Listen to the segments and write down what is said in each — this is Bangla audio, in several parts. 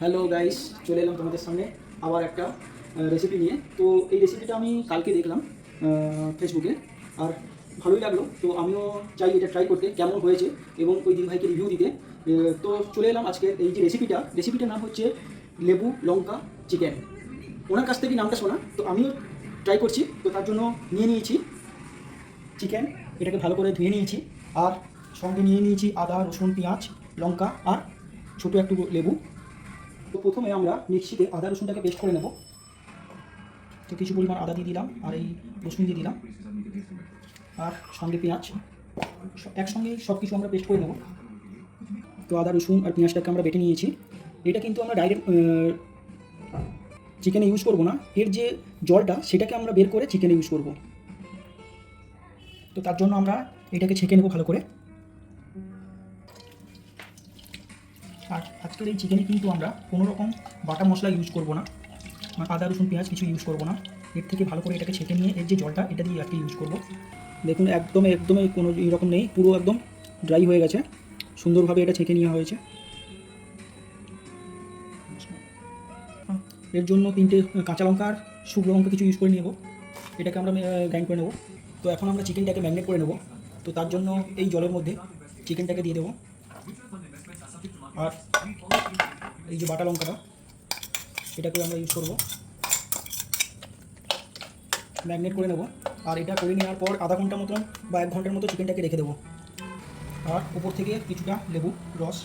হ্যালো গাইস, চলে এলাম তোমাদের সামনে আবার একটা রেসিপি নিয়ে। তো এই রেসিপিটা আমি কালকে দেখলাম ফেসবুকে, আর ভালোই লাগলো। তো আমিও চাই এটা ট্রাই করতে কেমন হয়েছে এবং ওই দিদিভাইকে রিভিউ দিতে। তো চলে এলাম আজকে এই যে রেসিপিটার নাম হচ্ছে লেবু লঙ্কা চিকেন। ওনার কাছ থেকে নামটা শোনা, তো আমিও ট্রাই করছি। তো তার জন্য নিয়ে নিয়েছি চিকেন, এটাকে ভালো করে ধুয়ে নিয়েছি, আর সঙ্গে নিয়ে নিয়েছি আদা, রসুন, পেঁয়াজ, লঙ্কা আর ছোটো একটু লেবু। তো প্রথমে আমরা মিক্সিতে আদা রসুনটাকে পেস্ট করে নেব। তো কিছু পরিমাণ আদা দিয়ে দিলাম, আর এই রসুন দিয়ে দিলাম, আর সঙ্গে পেঁয়াজ, একসঙ্গে সব কিছু আমরা পেস্ট করে নেব। তো আদা রসুন আর পেঁয়াজটাকে আমরা বেটে নিয়েছি। এটা কিন্তু আমরা ডাইরেক্ট চিকেনে ইউজ করব না, এর যে জলটা সেটাকে আমরা বের করে চিকেনে ইউজ করব। তো তার জন্য আমরা এটাকে ছেঁকে নেব ভালো করে। আর আজকের এই চিকেনে কিন্তু আমরা কোনো রকম বাটা মশলা ইউজ করব না, আদা রসুন পেঁয়াজ কিছু ইউজ করব না। এর থেকে ভালো করে এটাকে ছেঁকে নিয়ে এর যে জলটা এটা দিয়ে আজকে ইউজ করব। দেখুন একদমই কোনো এরকম নেই, পুরো একদম ড্রাই হয়ে গেছে, সুন্দরভাবে এটা ছেঁকে নেওয়া হয়েছে। এর জন্য 3টে কাঁচা লঙ্কা আর শুকনো লঙ্কা কিছু ইউজ করে নেব। এটাকে আমরা গ্রাইন্ড করে নেব। তো এখন আমরা চিকেনটাকে ম্যারিনেট করে নেব। তো তার জন্য এই জলের মধ্যে চিকেনটাকে দিয়ে দেবো, আর এই যে বাটা লঙ্কাটা এটাকে আমরা ইউজ করব, ম্যারিনেট করে নেব। আর এটা করে নেওয়ার পর আধা ঘন্টা মতন বা 1 ঘন্টার মতো চিকেনটাকে রেখে দেবো। আর উপর থেকে কিছুটা লেবু রস,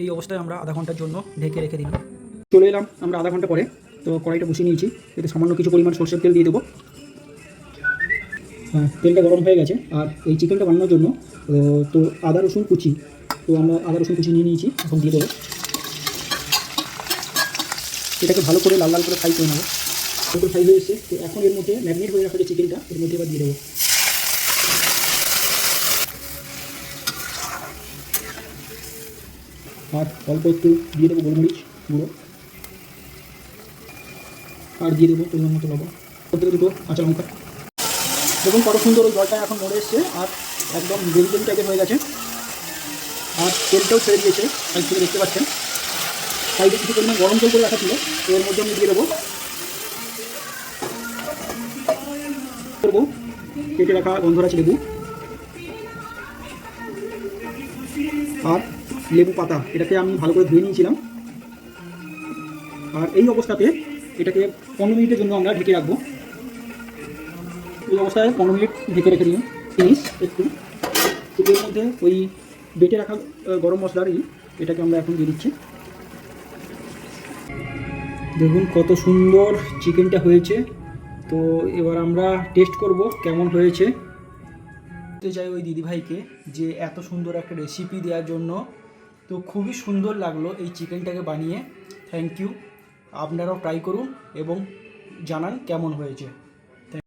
এই অবস্থায় আমরা আধা ঘন্টার জন্য ঢেকে রেখে দিলাম। চলে এলাম আমরা আধা ঘন্টা পরে। তো কড়াইটা বসিয়ে নিয়েছি, এতে সামান্য কিছু পরিমাণ সরষের তেল দিয়ে দেবো। তেলটা গরম হয়ে গেছে। আর এই চিকেনটা বানানোর জন্য তো আদা রসুন কুচি, তো আমরা আদা রসুন কুচি নিয়ে নিয়েছি, এখন দিয়ে দেবো। এটাকে ভালো করে লাল লাল করে ফ্রাই করে নেবো। ভালো করে ফ্রাই হয়ে এসেছে। তো এখন এর মধ্যে ম্যারিনেট হয়ে রাখা যে চিকেনটা এর মধ্যে এবার দিয়ে দেবো। আর অল্প একটু দিয়ে দেবো গোলমরিচ গুঁড়ো, আর দিয়ে দেবো পরিমাণ মতো লবণ, থেকে দুটো কাঁচা লঙ্কা। দেখুন কত সুন্দর ওই জলটা এখন মরে এসছে, আর একদম গ্রেভি টাইপের হয়ে গেছে, আর তেলটাও ছেড়ে দিয়েছে সাইড থেকে দেখতে পাচ্ছেন। সাইডে কিছু পরিমাণ গরম জল করে রাখা ছিল, তো এর মধ্যে আমি দিয়ে দেবো কেটে রাখা গন্ধরাজ লেবু, আর লেবু পাতা, এটাকে আমি ভালো করে ধুয়ে নিয়েছিলাম। আর এই অবস্থাতে এটাকে 15 মিনিটের জন্য আমরা ঢেকে রাখবো। এই অবস্থায় 15 মিনিট ঢেকে রেখে দিন জিনিস একটু। এর মধ্যে ওই বেটে রাখা গরম মশলারই এটাকে আমরা এখন দিয়ে দিচ্ছি। দেখুন কত সুন্দর চিকেনটা হয়েছে। তো এবার আমরা টেস্ট করব কেমন হয়েছে। চাই ওই দিদিভাইকে যে এত সুন্দর একটা রেসিপি দেওয়ার জন্য। তো খুবই সুন্দর লাগলো এই চিকেনটাকে বানিয়ে। Thank you. আপনারাও ট্রাই করুন এবং জানান কেমন হয়েছে।